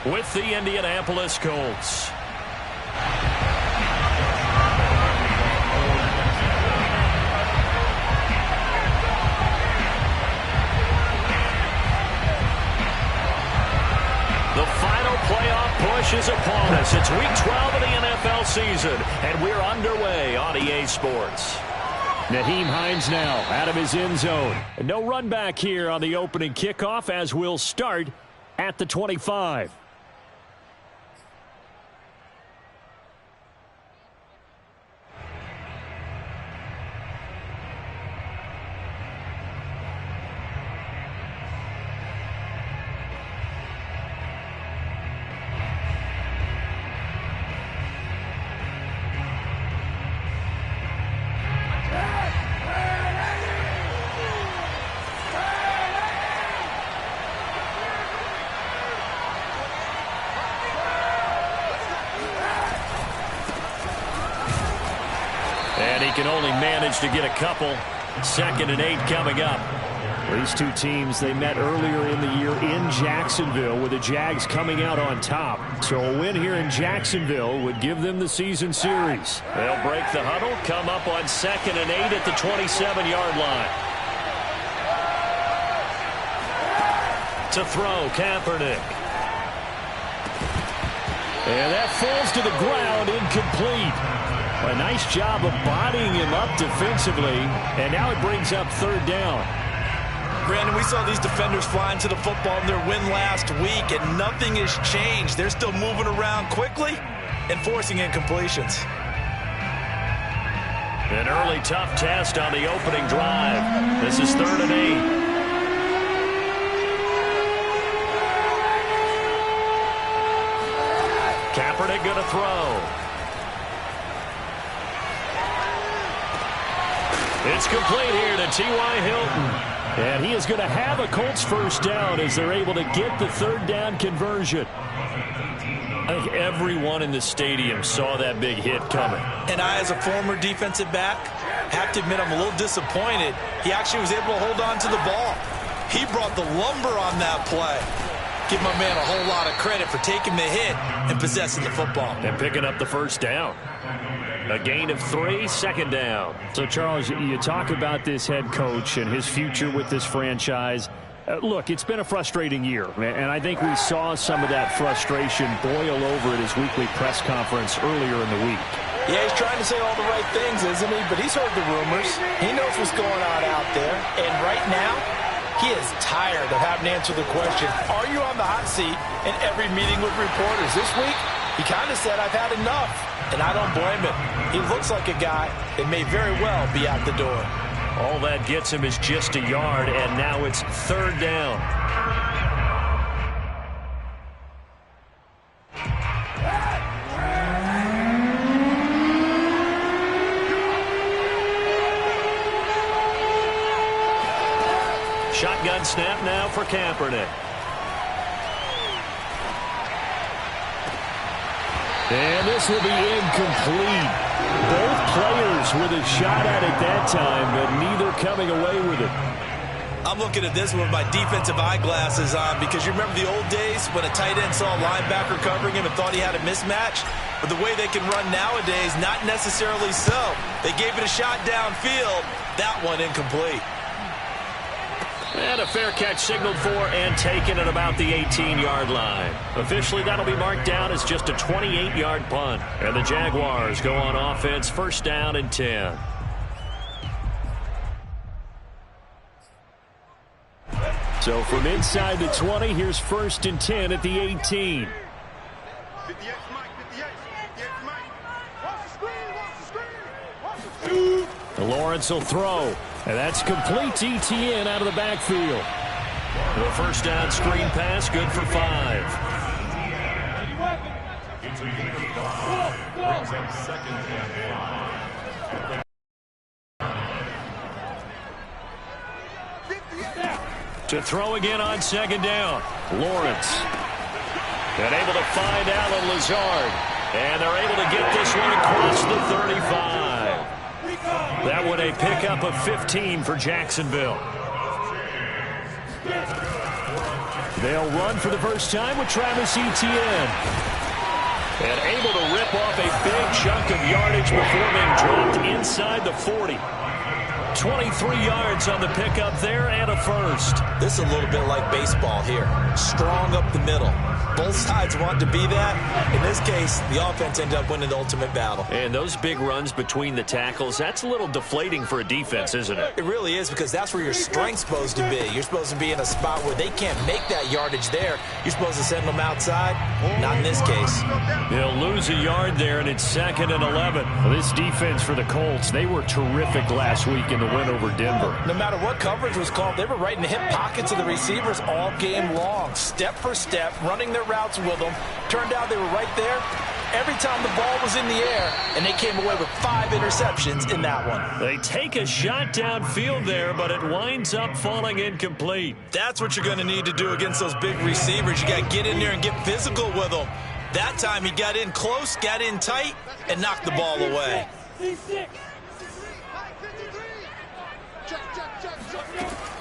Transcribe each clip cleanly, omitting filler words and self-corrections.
with the Indianapolis Colts. The final playoff push is upon us. It's Week 12 of the NFL season, and we're underway on EA Sports. Nyheim Hines now out of his end zone. No run back here on the opening kickoff as we'll start at the 25. And he can only manage to get a couple. 2nd and 8 coming up. These two teams, they met earlier in the year in Jacksonville with the Jags coming out on top. So a win here in Jacksonville would give them the season series. They'll break the huddle, come up on 2nd and 8 at the 27-yard line. To throw, Kaepernick. And that falls to the ground, incomplete. A nice job of bodying him up defensively, and now it brings up 3rd down. Brandon, we saw these defenders flying to the football in their win last week, and nothing has changed. They're still moving around quickly and forcing incompletions. An early tough test on the opening drive. This is 3rd and 8. Kaepernick going to throw. It's complete here to T.Y. Hilton. And he is going to have a Colts first down as they're able to get the 3rd down conversion. I think everyone in the stadium saw that big hit coming. And I, as a former defensive back, have to admit I'm a little disappointed. He actually was able to hold on to the ball. He brought the lumber on that play. Give my man a whole lot of credit for taking the hit and possessing the football. And picking up the first down. A gain of 3, 2nd down. So, Charles, you talk about this head coach and his future with this franchise. Look, it's been a frustrating year, and I think we saw some of that frustration boil over at his weekly press conference earlier in the week. Yeah, he's trying to say all the right things, isn't he? But he's heard the rumors. He knows what's going on out there. And right now, he is tired of having to answer the question, are you on the hot seat in every meeting with reporters? This week, he kind of said, I've had enough. And I don't blame him. He looks like a guy that may very well be out the door. All that gets him is just a yard, and now it's 3rd down. Shotgun snap now for Kaepernick. And this will be incomplete. Both players with a shot at it that time, but neither coming away with it. I'm looking at this with my defensive eyeglasses on because you remember the old days when a tight end saw a linebacker covering him and thought he had a mismatch? But the way they can run nowadays, not necessarily so. They gave it a shot downfield. That one incomplete. And a fair catch signaled for and taken at about the 18-yard line. Officially, that'll be marked down as just a 28-yard punt. And the Jaguars go on offense, 1st down and 10. So from inside the 20, here's 1st and 10 at the 18. Lawrence will throw, and that's complete to ETN out of the backfield. The 1st down screen pass, good for 5. To throw again on 2nd down. Lawrence. And able to find Alan Lazard. And they're able to get this one across the 35. That one a pickup of 15 for Jacksonville. They'll run for the first time with Travis Etienne. And able to rip off a big chunk of yardage before being dropped inside the 40. 23 yards on the pickup there and a first. This is a little bit like baseball here. Strong up the middle. Both sides want to be that. In this case, the offense ended up winning the ultimate battle. And those big runs between the tackles, that's a little deflating for a defense, isn't it? It really is, because that's where your strength's supposed to be. You're supposed to be in a spot where they can't make that yardage there. You're supposed to send them outside. Not in this case. They'll lose a yard there, and it's 2nd and 11. Well, this defense for the Colts, they were terrific last week in the win over Denver. No matter what coverage was called, they were right in the hip pockets of the receivers all game long. Step for step, running their routes with them. Turned out they were right there every time the ball was in the air, and they came away with 5 interceptions in that one. They take a shot downfield there, but it winds up falling incomplete. That's what you're going to need to do against those big receivers. You got to get in there and get physical with them. That time he got in close, got in tight, and knocked the ball away.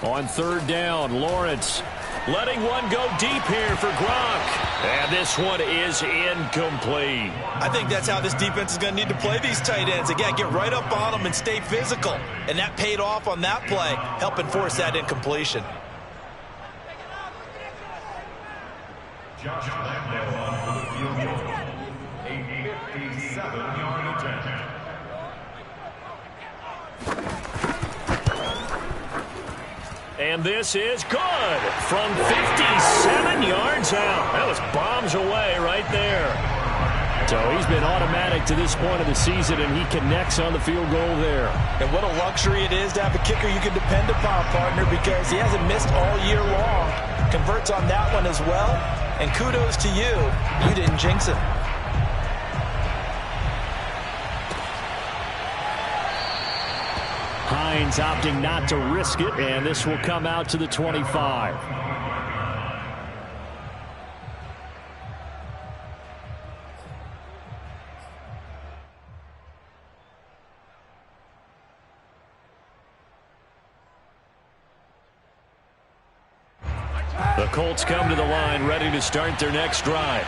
On 3rd down, Lawrence letting one go deep here for Gronk. And this one is incomplete. I think that's how this defense is going to need to play these tight ends. They got to get right up on them and stay physical. And that paid off on that play, helping force that incompletion. Josh Landale for the field goal. A 57-yard attempt. And this is good from 57 yards out. That was bombs away right there. So he's been automatic to this point of the season, and he connects on the field goal there. And what a luxury it is to have a kicker you can depend upon, partner, because he hasn't missed all year long. Converts on that one as well. And kudos to you. You didn't jinx him. Hines opting not to risk it, and this will come out to the 25. The Colts come to the line ready to start their next drive,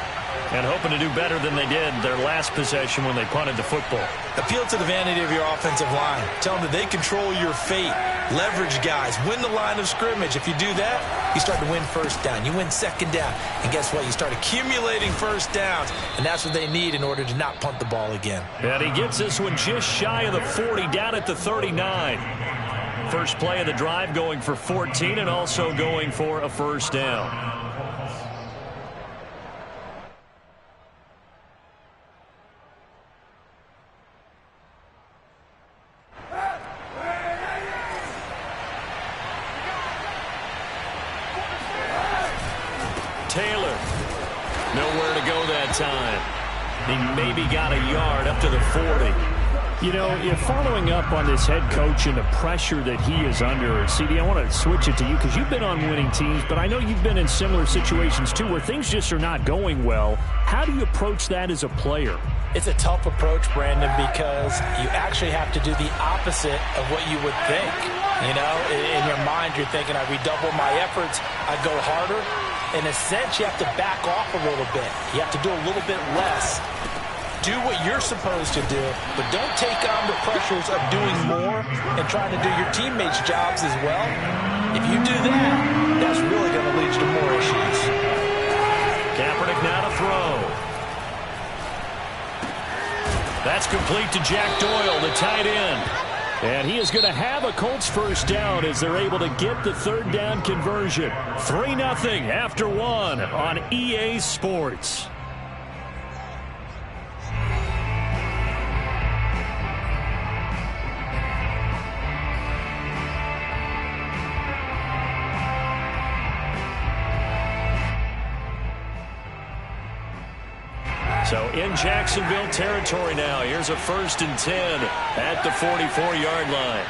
and hoping to do better than they did their last possession when they punted the football. Appeal to the vanity of your offensive line. Tell them that they control your fate. Leverage guys. Win the line of scrimmage. If you do that, you start to win first down. You win second down. And guess what? You start accumulating first downs. And that's what they need in order to not punt the ball again. And he gets this one just shy of the 40, down at the 39. First play of the drive, going for 14 and also going for a first down. Taylor, nowhere to go that time. He maybe got a yard up to the 40. You know, following up on this head coach and the pressure that he is under, CD, I want to switch it to you because you've been on winning teams, but I know you've been in similar situations too where things just are not going well. How do you approach that as a player? It's a tough approach, Brandon, because you actually have to do the opposite of what you would think. You know, in your mind, you're thinking, I redouble my efforts, I go harder. In a sense, you have to back off a little bit. You have to do a little bit less. Do what you're supposed to do, but don't take on the pressures of doing more and trying to do your teammates' jobs as well. If you do that, that's really going to lead to more issues. Kaepernick now to throw. That's complete to Jack Doyle, the tight end. And he is going to have a Colts first down as they're able to get the third down conversion. 3-0 after one on EA Sports. So in Jacksonville territory now. Here's a 1st and 10 at the 44-yard line.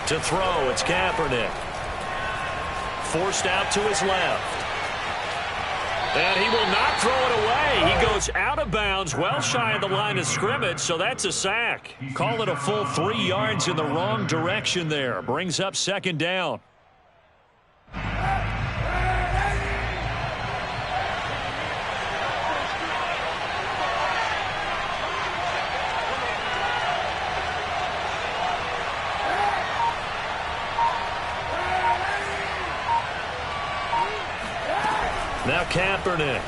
To throw, it's Kaepernick. Forced out to his left. And he will not throw it away. He goes out of bounds, well shy of the line of scrimmage, so that's a sack. Call it a full 3 yards in the wrong direction there. Brings up second down. Now Kaepernick.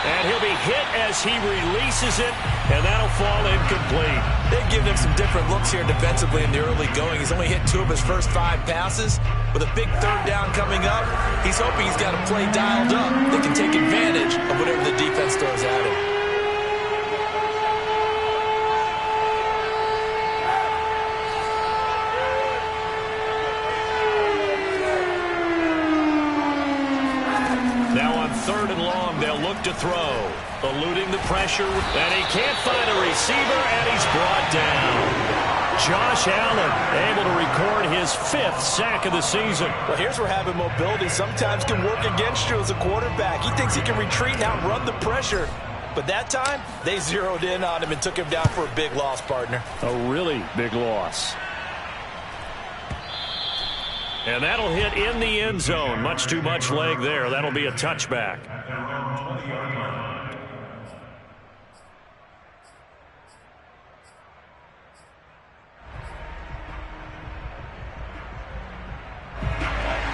And he'll be hit as he releases it, and that'll fall incomplete. They've given him some different looks here defensively in the early going. He's only hit 2 of his first 5 passes. With a big 3rd down coming up, he's hoping he's got a play dialed up that can take advantage of whatever the defense throws at him. Now on 3rd and long, they'll look to throw. Eluding the pressure, and he can't find a receiver, and he's brought down. Josh Allen able to record his 5th sack of the season. Well, here's where having mobility sometimes can work against you as a quarterback. He thinks he can retreat and outrun the pressure. But that time, they zeroed in on him and took him down for a big loss, partner. A really big loss. And that'll hit in the end zone. Much too much leg there. That'll be a touchback.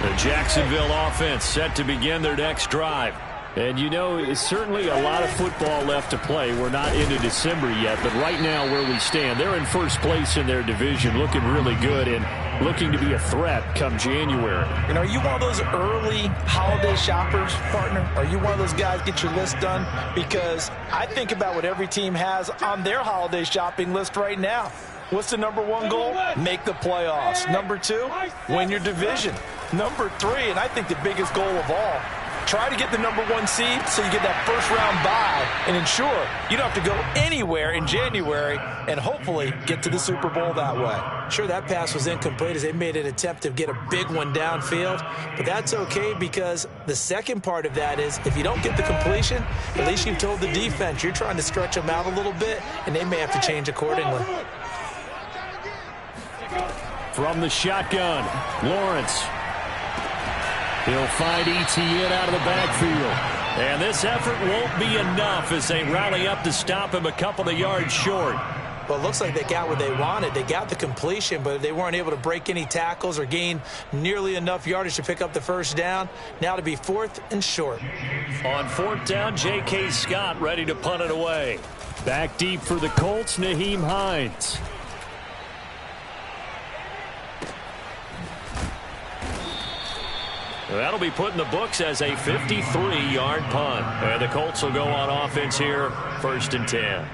The Jacksonville offense set to begin their next drive. And you know, it's certainly a lot of football left to play. We're not into December yet, but right now where we stand, they're in first place in their division, looking really good and looking to be a threat come January. And are you one of those early holiday shoppers, partner? Are you one of those guys get your list done? Because I think about what every team has on their holiday shopping list right now. What's the number 1 goal? Make the playoffs. Number 2, win your division. Number 3, and I think the biggest goal of all, try to get the number 1 seed so you get that first-round bye and ensure you don't have to go anywhere in January and hopefully get to the Super Bowl that way. Sure, that pass was incomplete as they made an attempt to get a big one downfield, but that's okay because the second part of that is if you don't get the completion, at least you've told the defense you're trying to stretch them out a little bit, and they may have to change accordingly. From the shotgun, Lawrence. He'll find Etienne out of the backfield. And this effort won't be enough as they rally up to stop him a couple of yards short. Well, it looks like they got what they wanted. They got the completion, but they weren't able to break any tackles or gain nearly enough yardage to pick up the first down. Now to be 4th and short. On 4th down, J.K. Scott ready to punt it away. Back deep for the Colts, Nyheim Hines. That'll be put in the books as a 53-yard punt. And the Colts will go on offense here, 1st and 10.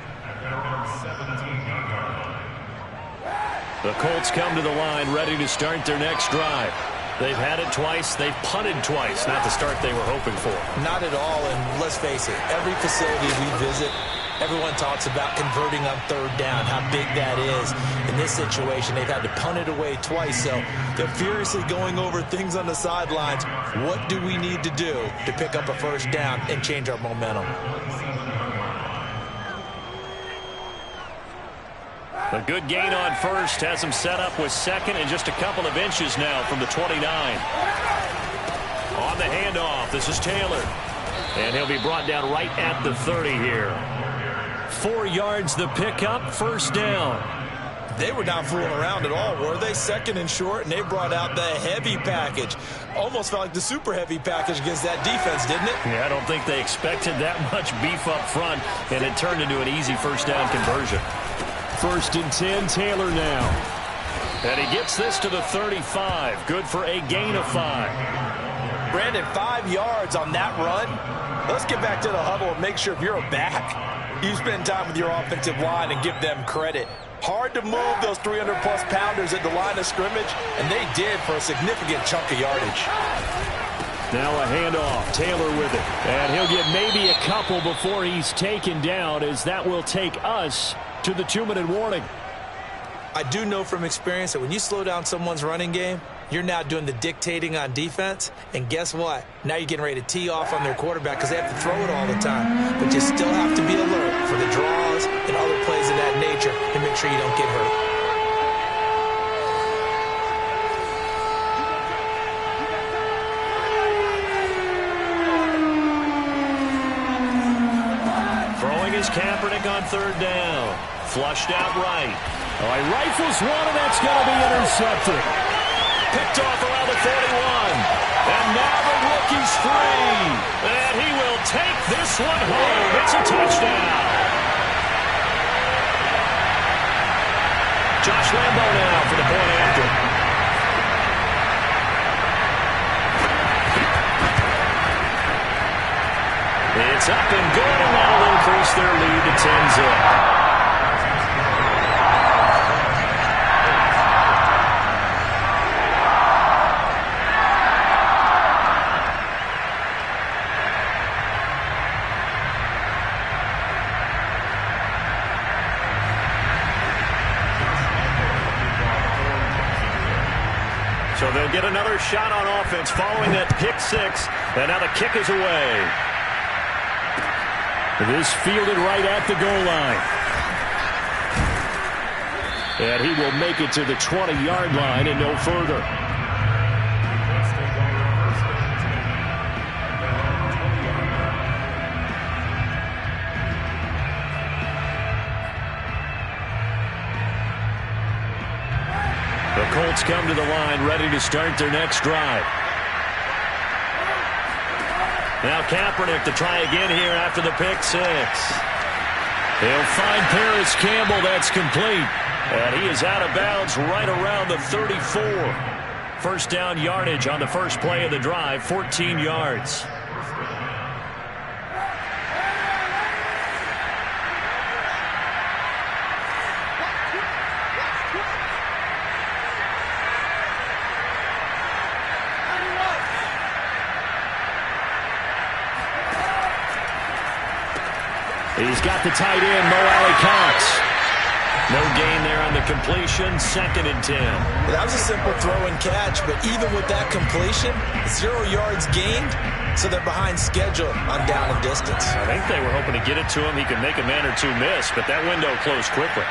The Colts come to the line ready to start their next drive. They've had it twice. They've punted twice. Not the start they were hoping for. Not at all, and let's face it, every facility we visit, everyone talks about converting on 3rd down, how big that is. In this situation, they've had to punt it away twice, so they're furiously going over things on the sidelines. What do we need to do to pick up a first down and change our momentum? A good gain on first has him set up with 2nd and just a couple of inches now from the 29. On the handoff, this is Taylor. And he'll be brought down right at the 30 here. 4 yards the pickup, 1st down. They were not fooling around at all, were they? 2nd and short, and they brought out the heavy package. Almost felt like the super heavy package against that defense, didn't it? Yeah, I don't think they expected that much beef up front, and it turned into an easy 1st down conversion. 1st and 10, Taylor now. And he gets this to the 35. Good for a gain of 5. Brandon, 5 yards on that run. Let's get back to the huddle and make sure if you're a back, you spend time with your offensive line and give them credit. Hard to move those 300-plus pounders at the line of scrimmage, and they did for a significant chunk of yardage. Now a handoff, Taylor with it. And he'll get maybe a couple before he's taken down, as that will take us to the 2-minute warning. I do know from experience that when you slow down someone's running game, You're now doing the dictating on defense, and guess what? Now you're getting ready to tee off on their quarterback because they have to throw it all the time. But you still have to be alert for the draws and other plays of that nature to make sure you don't get hurt. Throwing is Kaepernick on third down. Flushed out right. Oh, he rifles one, and that's going to be intercepted. Picked off around the 41. And now the rookie's free. And he will take this one home. It's a touchdown. Josh Lambo now for the point after. It's up and good, and that'll increase their lead to 10-zip. So they'll get another shot on offense following that pick six. And now the kick is away. This fielded right at the goal line. And he will make it to the 20-yard line and no further. The Colts come to the line, ready to start their next drive. Now Kaepernick to try again here after the pick six. He'll find Paris Campbell. That's complete. And he is out of bounds right around the 34. First down yardage on the first play of the drive, 14 yards. He's got the tight end, Mo Alley-Cox. No gain there on the completion, 2nd and 10. That was a simple throw and catch, but even with that completion, 0 yards gained, so they're behind schedule on down and distance. I think they were hoping to get it to him. He could make a man or two miss, but that window closed quickly.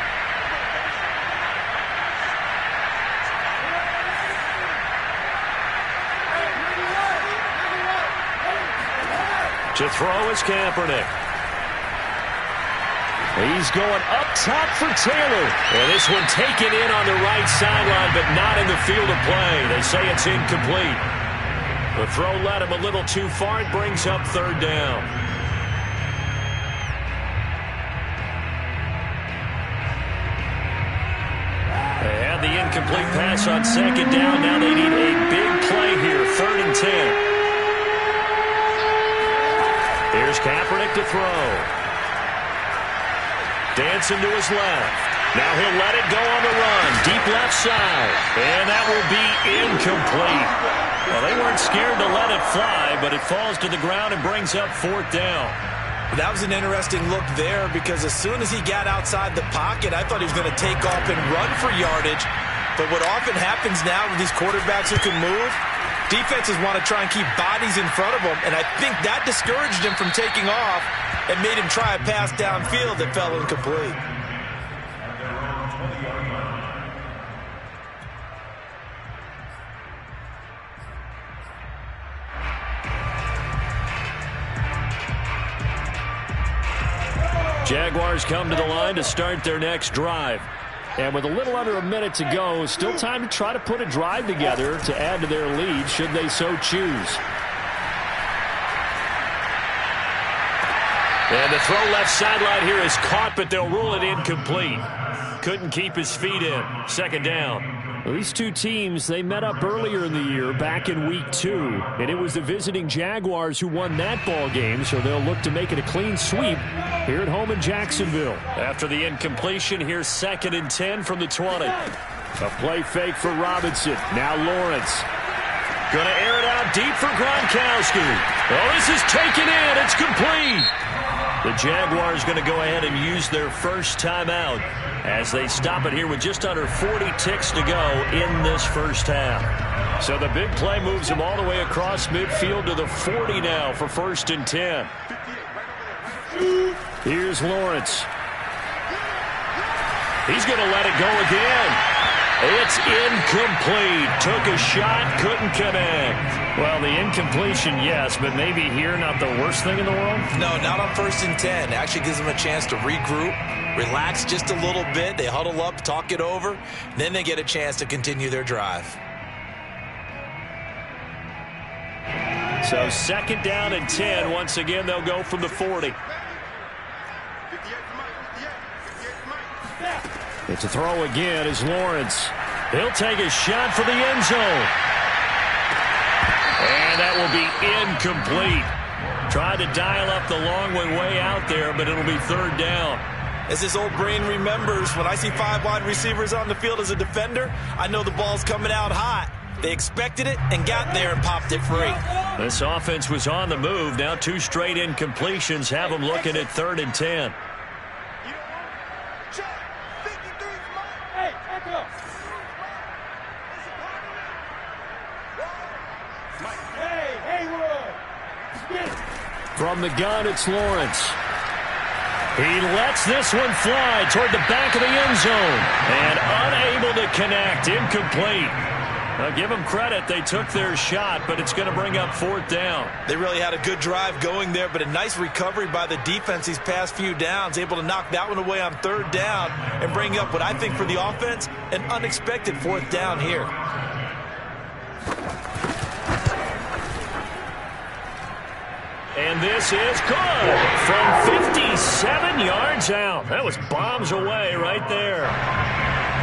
To throw is Kaepernick. He's going up top for Taylor. And this one taken in on the right sideline, but not in the field of play. They say it's incomplete. The throw led him a little too far. It brings up 3rd down. They had the incomplete pass on 2nd down. Now they need a big play here. 3rd and 10. Here's Kaepernick to throw. Dancing to his left. Now he'll let it go on the run. Deep left side. And that will be incomplete. Well, they weren't scared to let it fly, but it falls to the ground and brings up 4th down. That was an interesting look there because as soon as he got outside the pocket, I thought he was going to take off and run for yardage. But what often happens now with these quarterbacks who can move, defenses want to try and keep bodies in front of them, and I think that discouraged him from taking off and made him try a pass downfield that fell incomplete. Jaguars come to the line to start their next drive. And with a little under a minute to go, still time to try to put a drive together to add to their lead should they so choose. And the throw left sideline here is caught, but they'll rule it incomplete. Couldn't keep his feet in. 2nd down. Well, these two teams, they met up earlier in the year, back in week 2. And it was the visiting Jaguars who won that ball game, so they'll look to make it a clean sweep here at home in Jacksonville. After the incompletion, here's 2nd and 10 from the 20. A play fake for Robinson. Now Lawrence. Going to air it out deep for Gronkowski. Oh, this is taken in. It's complete. The Jaguars going to go ahead and use their first timeout as they stop it here with just under 40 ticks to go in this first half. So the big play moves them all the way across midfield to the 40 now for 1st and 10. Here's Lawrence. He's going to let it go again. It's incomplete. Took a shot, couldn't connect. Well, the incompletion, yes, but maybe here not the worst thing in the world? No, not on 1st and 10. It actually gives them a chance to regroup, relax just a little bit. They huddle up, talk it over, then they get a chance to continue their drive. So 2nd down and 10. Once again, they'll go from the 40. It's a throw again as Lawrence. He'll take a shot for the end zone. And that will be incomplete. Tried to dial up the long way out there, but it'll be 3rd down. As this old brain remembers, when I see 5 wide receivers on the field as a defender, I know the ball's coming out hot. They expected it and got there and popped it free. This offense was on the move. Now 2 straight incompletions have them looking at 3rd and 10. From the gun, it's Lawrence. He lets this one fly toward the back of the end zone. And unable to connect. Incomplete. Now, give them credit. They took their shot, but it's going to bring up 4th down. They really had a good drive going there, but a nice recovery by the defense these past few downs. Able to knock that one away on 3rd down and bring up what I think for the offense, an unexpected 4th down here. And this is good from 57 yards out. That was bombs away right there.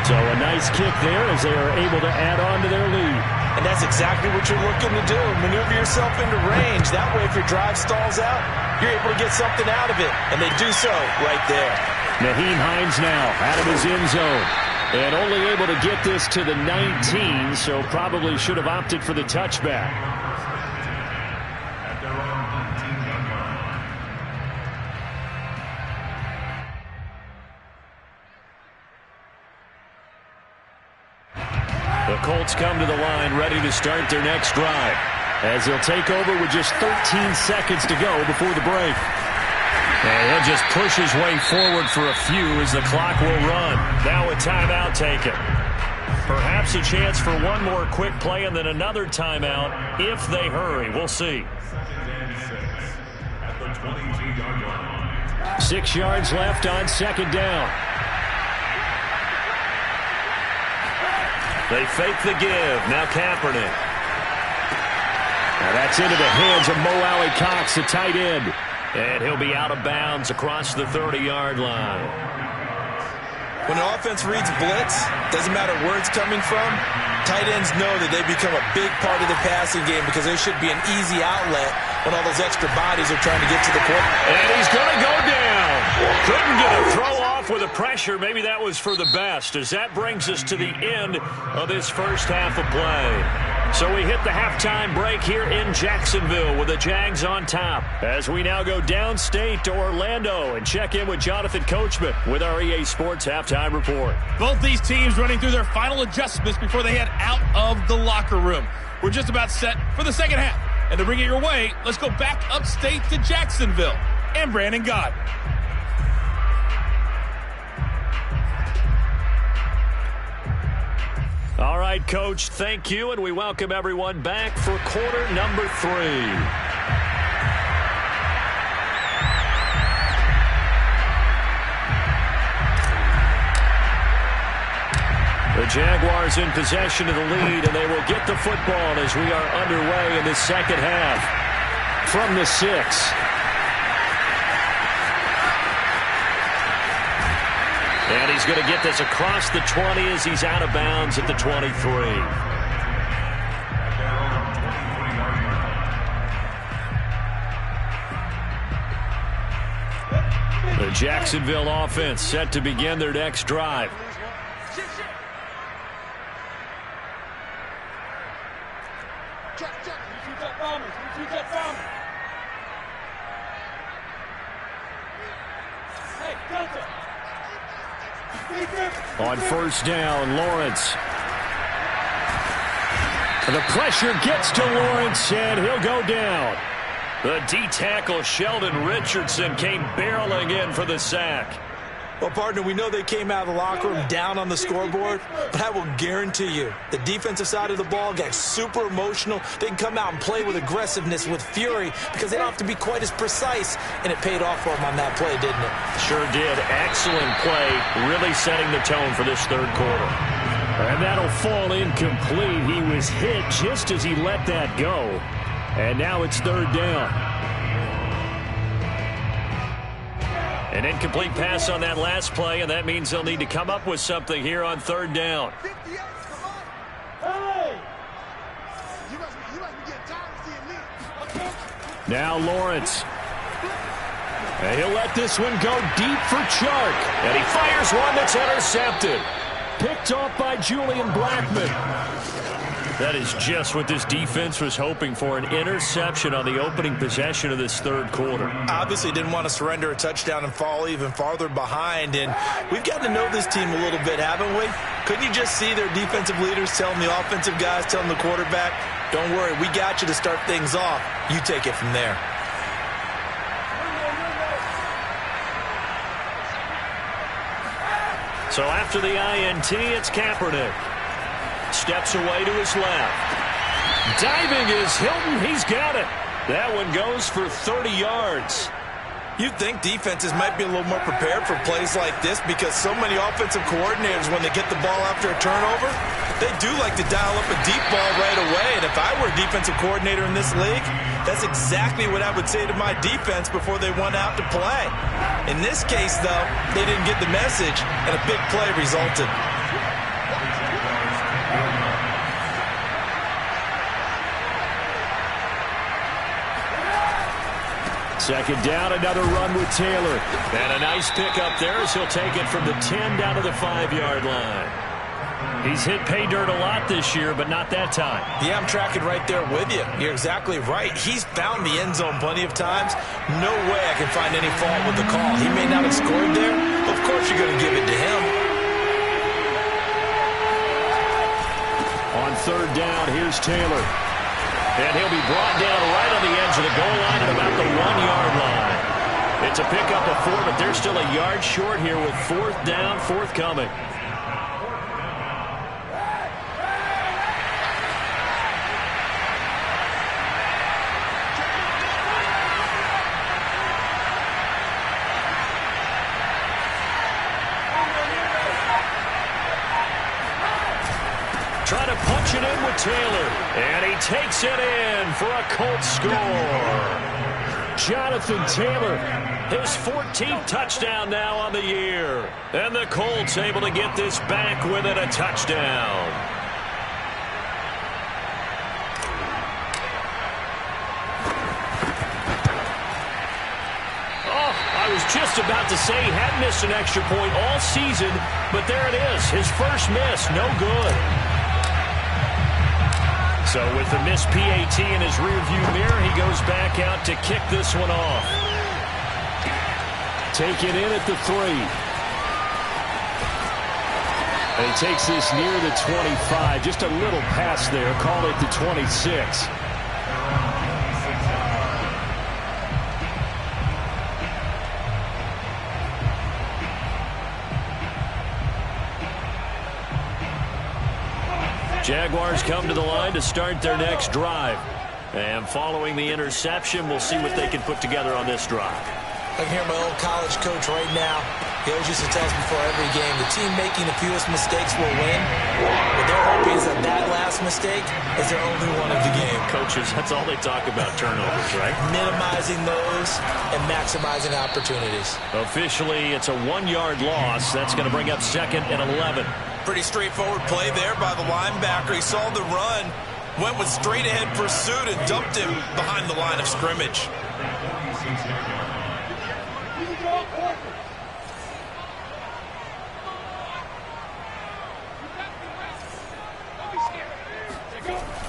So a nice kick there as they are able to add on to their lead. And that's exactly what you're looking to do. Maneuver yourself into range. That way, if your drive stalls out, you're able to get something out of it. And they do so right there. Naheem Hines now out of his end zone. And only able to get this to the 19, so probably should have opted for the touchback. The Colts come to the line ready to start their next drive as they'll take over with just 13 seconds to go before the break. And he'll just push his way forward for a few as the clock will run. Now a timeout taken. Perhaps a chance for one more quick play and then another timeout if they hurry. We'll see. 6 yards left on 2nd down. They fake the give. Now Kaepernick. Now that's into the hands of Mo Alley-Cox, the tight end. And he'll be out of bounds across the 30-yard line. When an offense reads blitz, doesn't matter where it's coming from, tight ends know that they become a big part of the passing game because they should be an easy outlet when all those extra bodies are trying to get to the quarterback. And he's going to go down. Couldn't get a throw off with the pressure. Maybe that was for the best as that brings us to the end of this first half of play. So we hit the halftime break here in Jacksonville with the Jags on top as we now go downstate to Orlando and check in with Jonathan Coachman with our EA Sports Halftime Report. Both these teams running through their final adjustments before they head out of the locker room. We're just about set for the second half. And to bring it your way, let's go back upstate to Jacksonville and Brandon Gott. All right, Coach, thank you, and we welcome everyone back for quarter number 3. The Jaguars in possession of the lead, and they will get the football as we are underway in the second half. From the 6. And he's going to get this across the 20 as he's out of bounds at the 23. The Jacksonville offense set to begin their next drive. On first down, Lawrence. The pressure gets to Lawrence, and he'll go down. The D-tackle Sheldon Richardson came barreling in for the sack. Well, partner, we know they came out of the locker room down on the scoreboard, but I will guarantee you the defensive side of the ball got super emotional. They can come out and play with aggressiveness, with fury, because they don't have to be quite as precise, and it paid off for them on that play, didn't it? Sure did. Excellent play, really setting the tone for this third quarter. And that'll fall incomplete. He was hit just as he let that go. And now it's third down. An incomplete pass on that last play, and that means they'll need to come up with something here on third down. Now Lawrence. And he'll let this one go deep for Chark. And he fires one that's intercepted. Picked off by Julian Blackman. That is just what this defense was hoping for, an interception on the opening possession of this third quarter. Obviously didn't want to surrender a touchdown and fall even farther behind, and we've gotten to know this team a little bit, haven't we? Couldn't you just see their defensive leaders telling the offensive guys, telling the quarterback, don't worry, we got you to start things off. You take it from there. So after the INT, it's Kaepernick. Steps away to his left. Diving is Hilton. He's got it. That one goes for 30 yards. You'd think defenses might be a little more prepared for plays like this because so many offensive coordinators, when they get the ball after a turnover, they do like to dial up a deep ball right away. And if I were a defensive coordinator in this league, that's exactly what I would say to my defense before they went out to play. In this case, though, they didn't get the message, and a big play resulted. Second down, another run with Taylor. And a nice pickup there as he'll take it from the 10 down to the 5-yard line. He's hit pay dirt a lot this year, but not that time. Yeah, I'm tracking right there with you. You're exactly right. He's found the end zone plenty of times. No way I can find any fault with the call. He may not have scored there. Of course you're going to give it to him. On third down, here's Taylor. And he'll be brought down right on the edge of the goal line at about the 1-yard line. It's a pickup of 4, but they're still a yard short here with fourth down forthcoming. Trying to punch it in with Taylor. And he takes it in for a Colts score. Jonathan Taylor. His 14th touchdown now on the year. And the Colts able to get this back within a touchdown. Oh, I was just about to say he hadn't missed an extra point all season, but there it is. His first miss, no good. So with the missed PAT in his rearview mirror, he goes back out to kick this one off. Take it in at the 3. And he takes this near the 25. Just a little pass there. Call it the 26. Jaguars come to the line to start their next drive. And following the interception, we'll see what they can put together on this drive. I can hear my old college coach right now. He always used to tell us before every game, the team making the fewest mistakes will win. What they're hoping is that that last mistake is their only one of the game. Coaches, that's all they talk about, turnovers, right? Minimizing those and maximizing opportunities. Officially, it's a 1-yard loss. That's going to bring up 2nd and 11. Pretty straightforward play there by the linebacker. He saw the run, went with straight-ahead pursuit, and dumped him behind the line of scrimmage.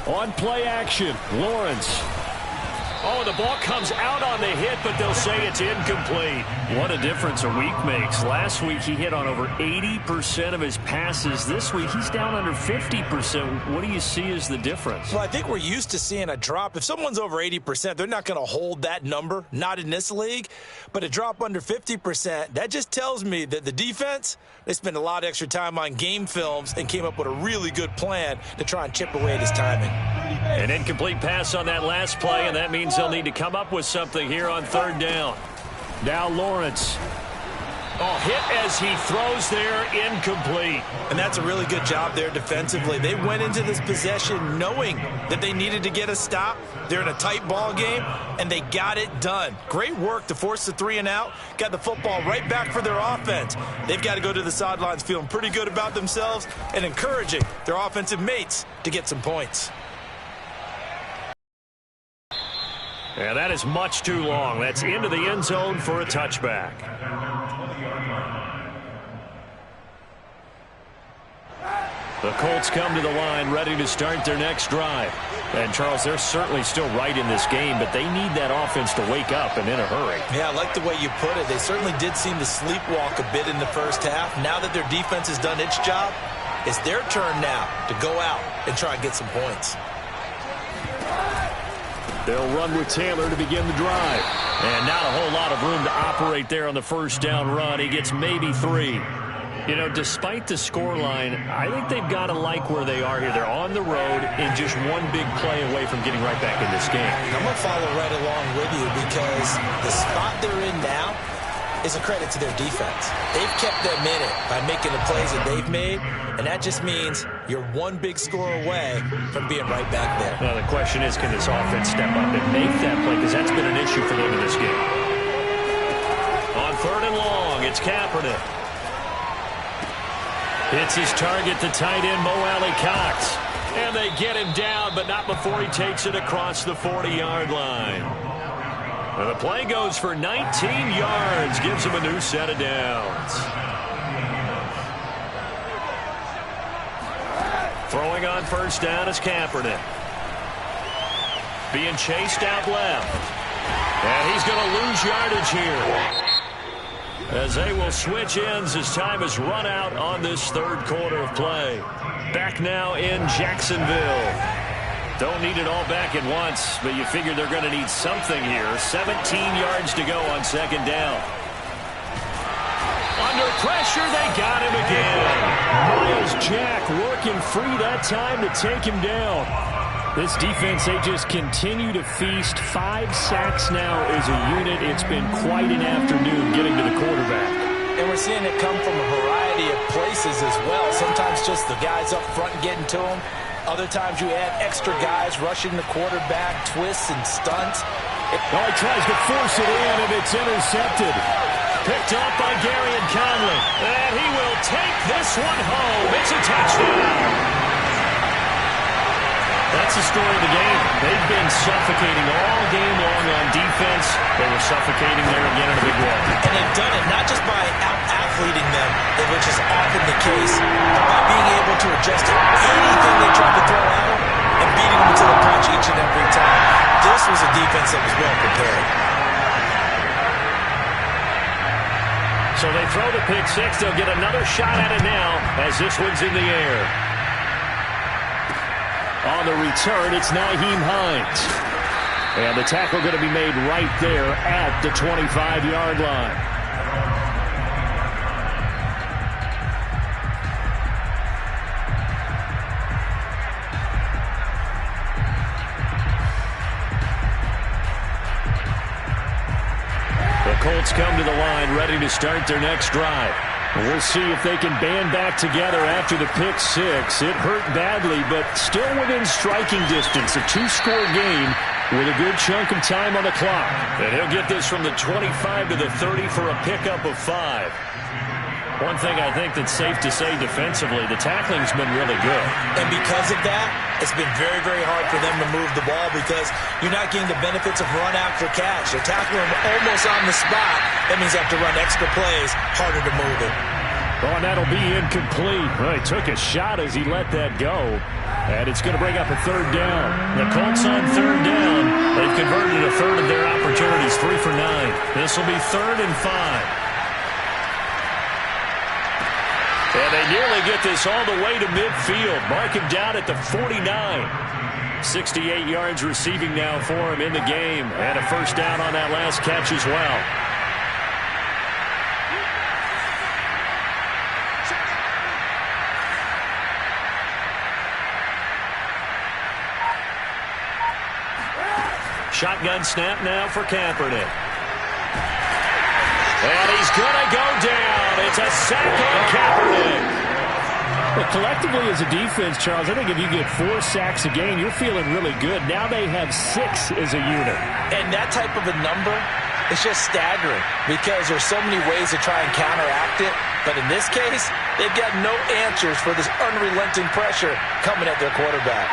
On play action, Lawrence. Oh, the ball comes out on the hit, but they'll say it's incomplete. What a difference a week makes. Last week he hit on over 80% of his passes. This week he's down under 50%. What do you see as the difference? Well, I think we're used to seeing a drop. If someone's over 80%, they're not going to hold that number, not in this league. But a drop under 50%, that just tells me that the defense, they spent a lot of extra time on game films and came up with a really good plan to try and chip away at his timing. An incomplete pass on that last play, and that means they'll need to come up with something here on third down. Now Lawrence. Oh, hit as he throws there, incomplete. And that's a really good job there defensively. They went into this possession knowing that they needed to get a stop. They're in a tight ball game, and they got it done. Great work to force the 3 and out. Got the football right back for their offense. They've got to go to the sidelines feeling pretty good about themselves and encouraging their offensive mates to get some points. And that is much too long. That's into the end zone for a touchback. The Colts come to the line ready to start their next drive. And, Charles, they're certainly still right in this game, but they need that offense to wake up and in a hurry. Yeah, I like the way you put it. They certainly did seem to sleepwalk a bit in the first half. Now that their defense has done its job, it's their turn now to go out and try and get some points. They'll run with Taylor to begin the drive. And not a whole lot of room to operate there on the first down run. He gets maybe 3. You know, despite the scoreline, I think they've got to like where they are here. They're on the road and just one big play away from getting right back in this game. I'm going to follow right along with you because the spot they're in now is a credit to their defense. They've kept them in it by making the plays that they've made, and that just means you're one big score away from being right back there. Well, the question is, can this offense step up and make that play? Because that's been an issue for them in this game. On third and long, it's Kaepernick. It's his target, the tight end, Mo Alley-Cox. And they get him down, but not before he takes it across the 40-yard line. And the play goes for 19 yards, gives him a new set of downs. Throwing on first down is Kaepernick. Being chased out left. And he's going to lose yardage here, as they will switch ends as time has run out on this third quarter of play. Back now in Jacksonville. Don't need it all back at once, but you figure they're going to need something here. 17 yards to go on second down. Under pressure, they got him again. Miles Jack working free that time to take him down. This defense, they just continue to feast. 5 sacks now as a unit. It's been quite an afternoon getting to the quarterback. And we're seeing it come from a variety of places as well. Sometimes just the guys up front getting to him. Other times you add extra guys rushing the quarterback, twists and stunts. He tries to force it in, and it's intercepted. Picked up by Gary Conley. And he will take this one home. It's a touchdown. That's the story of the game. They've been suffocating all game long on defense. They were suffocating there again in a big way. And they've done it not just by out-athleting them, which is often the case, but by being able to adjust to anything they tried to throw at them and beating them to the punch each and every time. This was a defense that was well prepared. So they throw the pick six. They'll get another shot at it now as this one's in the air. On the return, it's Nyheim Hines. And the tackle going to be made right there at the 25-yard line. The Colts come to the line ready to start their next drive. We'll see if they can band back together after the pick six. It hurt badly, but still within striking distance. A 2-score game with a good chunk of time on the clock. And he'll get this from the 25 to the 30 for a pickup of 5. One thing I think that's safe to say defensively, the tackling's been really good. And because of that, it's been very, very hard for them to move the ball because you're not getting the benefits of run after catch. They're tackling them almost on the spot. That means you have to run extra plays, harder to move it. Oh, and that'll be incomplete. Well, he took a shot as he let that go. And it's going to bring up a third down. The Colts on third down. They've converted a third of their opportunities, 3 for 9. This will be 3rd and 5. And they nearly get this all the way to midfield. Mark him down at the 49. 68 yards receiving now for him in the game. And a first down on that last catch as well. Shotgun snap now for Kaepernick. And he's going to go down. It's a sack on Kaepernick. Well, collectively as a defense, Charles, I think if you get 4 sacks a game, you're feeling really good. Now they have 6 as a unit. And that type of a number, it's just staggering because there's so many ways to try and counteract it. But in this case, they've got no answers for this unrelenting pressure coming at their quarterback.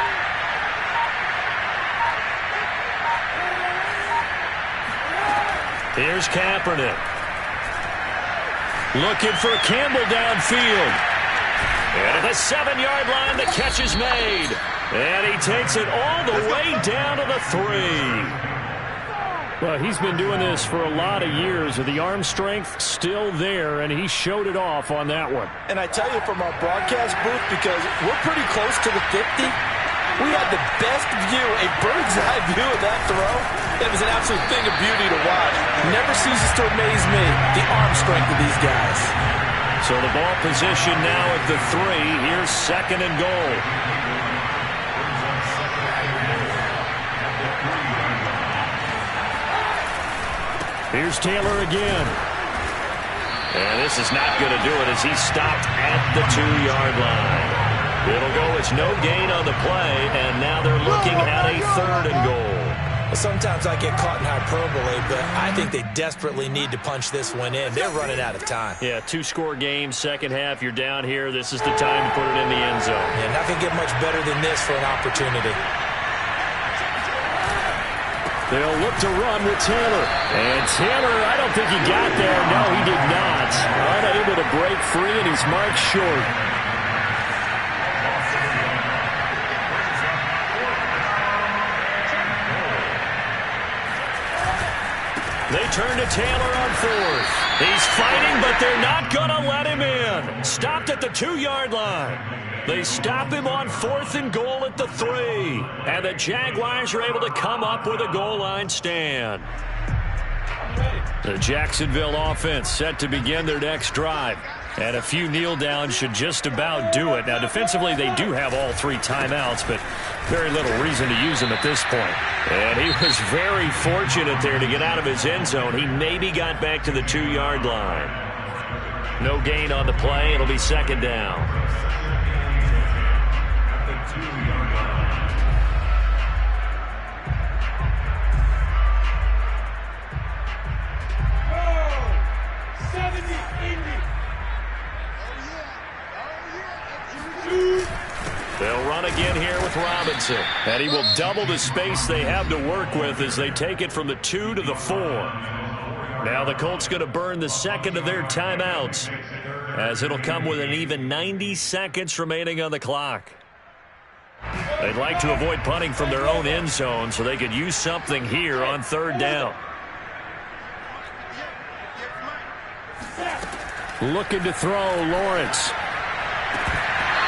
Here's Kaepernick. Looking for Campbell downfield. And at the 7-yard line, the catch is made. And he takes it all the way down to the 3. Well, he's been doing this for a lot of years. The arm strength still there, and he showed it off on that one. And I tell you from our broadcast booth, because we're pretty close to the 50, we had the best view, a bird's-eye view of that throw. It was an absolute thing of beauty to watch. Never ceases to amaze me, the arm strength of these guys. So the ball position now at the 3. Here's 2nd and goal. Here's Taylor again. And this is not going to do it as he stopped at the 2-yard line. It'll go as no gain on the play, and now they're looking at a 3rd and goal. Sometimes I get caught in hyperbole, but I think they desperately need to punch this one in. They're running out of time. Yeah, 2-score game, second half. You're down here. This is the time to put it in the end zone. Yeah, nothing get much better than this for an opportunity. They'll look to run with Taylor. And Taylor, I don't think he got there. No, he did not. Unable to break free, and he's marked short. They turn to Taylor on 4th. He's fighting, but they're not going to let him in. Stopped at the 2-yard line. They stop him on 4th and goal at the 3. And the Jaguars are able to come up with a goal line stand. The Jacksonville offense set to begin their next drive. And a few kneel downs should just about do it. Now, defensively, they do have all 3 timeouts, but very little reason to use them at this point. And he was very fortunate there to get out of his end zone. He maybe got back to the 2-yard line. No gain on the play. It'll be 2nd down. They'll run again here with Robinson. And he will double the space they have to work with as they take it from the 2 to the 4. Now the Colts going to burn the 2nd of their timeouts, as it'll come with an even 90 seconds remaining on the clock. They'd like to avoid punting from their own end zone so they could use something here on 3rd down. Looking to throw, Lawrence.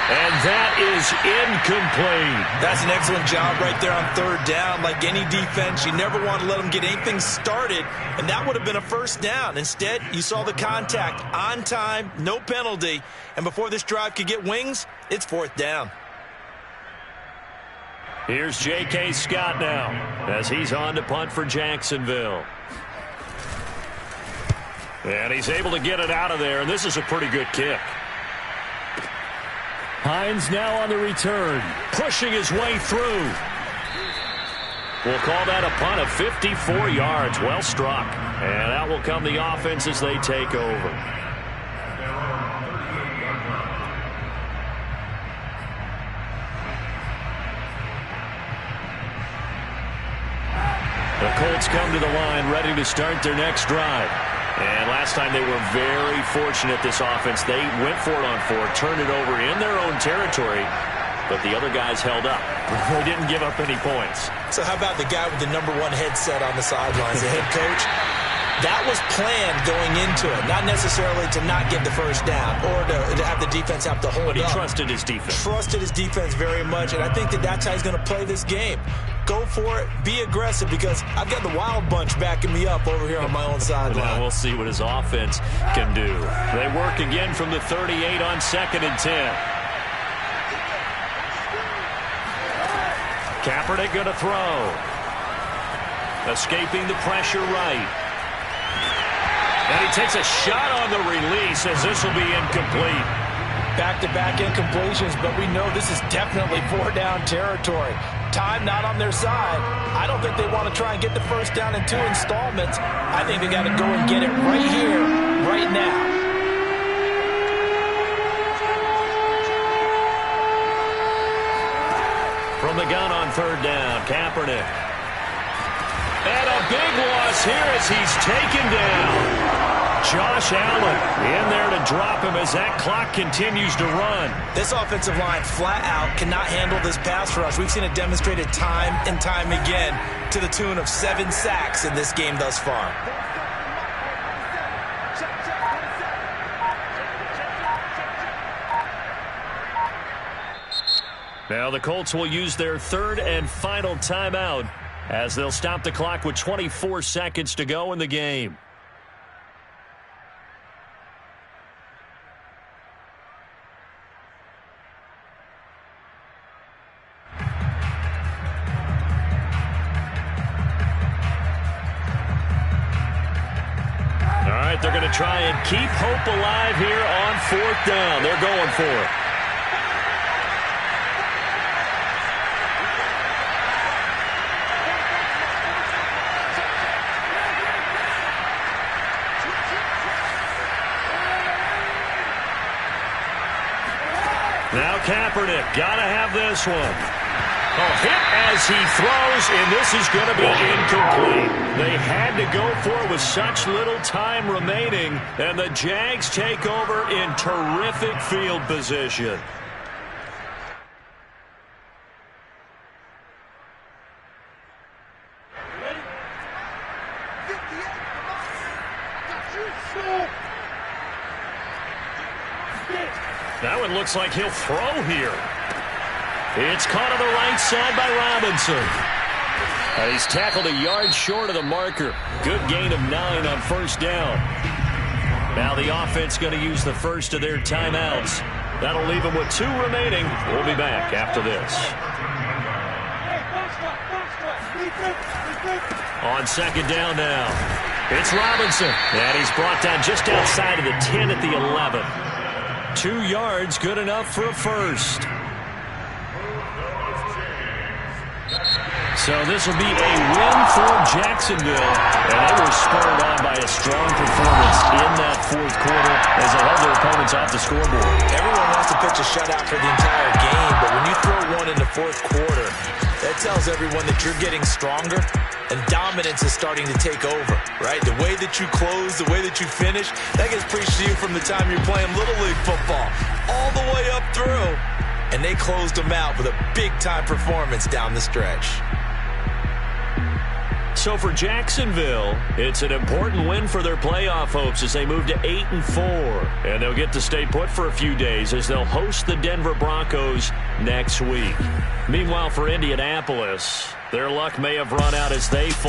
And that is incomplete. That's an excellent job right there on 3rd down. Like any defense, you never want to let them get anything started, and that would have been a first down. Instead, you saw the contact on time, no penalty, and before this drive could get wings, it's 4th down. Here's J.K. Scott now as he's on to punt for Jacksonville. And he's able to get it out of there, and this is a pretty good kick. Hines now on the return. Pushing his way through. We'll call that a punt of 54 yards. Well struck. And out will come the offense as they take over. The Colts come to the line ready to start their next drive. And last time they were very fortunate, this offense. They went for it on 4, turned it over in their own territory, but the other guys held up. They didn't give up any points. So how about the guy with the #1 headset on the sidelines, the head coach? That was planned going into it, not necessarily to not get the first down or to have the defense have to hold up. But he trusted his defense. Trusted his defense very much, and I think that's how he's going to play this game. Go for it. Be aggressive, because I've got the Wild Bunch backing me up over here on my own sideline. Now we'll see what his offense can do. They work again from the 38 on 2nd and 10. Kaepernick going to throw. Escaping the pressure right. And he takes a shot on the release as this will be incomplete. Back-to-back incompletions, but we know this is definitely 4-down territory. Time not on their side. I don't think they want to try and get the first down in 2 installments. I think they got to go and get it right here, right now. From the gun on 3rd down, Kaepernick. And a big loss here as he's taken down. Josh Allen in there to drop him as that clock continues to run. This offensive line flat out cannot handle this pass rush. We've seen it demonstrated time and time again to the tune of 7 sacks in this game thus far. Now the Colts will use their 3rd and final timeout as they'll stop the clock with 24 seconds to go in the game. They're going to try and keep hope alive here on 4th down. They're going for it. Now Kaepernick, got to have this one. Hit as he throws, and this is going to be incomplete. They had to go for it with such little time remaining, and the Jags take over in terrific field position. That one looks like he'll throw here. It's caught on the right side by Robinson. He's tackled a yard short of the marker. Good gain of 9 on 1st down. Now the offense going to use the first of their timeouts. That'll leave them with 2 remaining. We'll be back after this. On 2nd down now. It's Robinson. And he's brought down just outside of the 10 at the 11. 2 yards, good enough for a first. So this will be a win for Jacksonville. And they were spurred on by a strong performance in that 4th quarter as they held their opponents off the scoreboard. Everyone wants to pitch a shutout for the entire game, but when you throw one in the 4th quarter, that tells everyone that you're getting stronger and dominance is starting to take over, right? The way that you close, the way that you finish, that gets preached to you from the time you're playing Little League football all the way up through. And they closed them out with a big-time performance down the stretch. So for Jacksonville, it's an important win for their playoff hopes as they move to 8-4. And they'll get to stay put for a few days as they'll host the Denver Broncos next week. Meanwhile, for Indianapolis, their luck may have run out as they fall.